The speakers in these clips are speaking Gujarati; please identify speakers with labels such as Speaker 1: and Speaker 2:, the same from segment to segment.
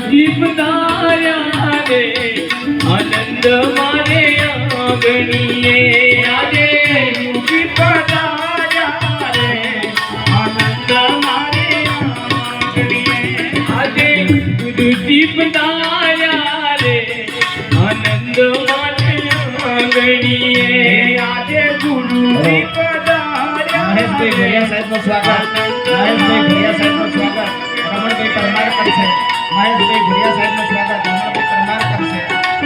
Speaker 1: જીવનાયા રે આનંદ મારે આંગણીએ આજે જીવનાયા રે આનંદ મારે આંગણીએ આજે ગુરુ જીવનાયા રે આનંદ મારે આંગણીએ આજે ગુરુ જીવનાયા
Speaker 2: મહેશભાઈ ભૈયા સાહેબનું સ્વાગત મહેશભાઈ ભૈયા સાહેબનું સ્વાગત રમણભાઈ પરમાર કરશે મહેશભાઈ ભુરિયા સાહેબનું સ્વાગત રમણભાઈ પરમાર કરશે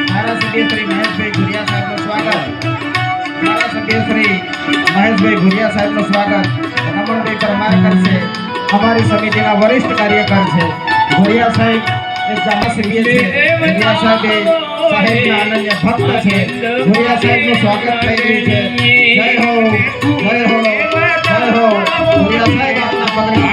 Speaker 2: ધારાસભ્ય શ્રી મહેશભાઈ ભુરિયા સાહેબનું સ્વાગત ધારાસભ્ય શ્રી મહેશભાઈ ભુરિયા સાહેબનું સ્વાગત રમણભાઈ પરમાર કરશે અમારી સમિતિના વરિષ્ઠ કાર્યકર છે ભુરિયા સાહેબ એ ધારાસભ્ય છે ભુરિયા સાહેબ એ સાહેબના અનન્ય ભક્ત છે ભુરિયા સાહેબનું સ્વાગત થઈ રહ્યું છે જય હો જય હો જય હો ભુરિયા સાહેબ આપના પગલા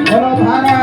Speaker 2: बोलो भारत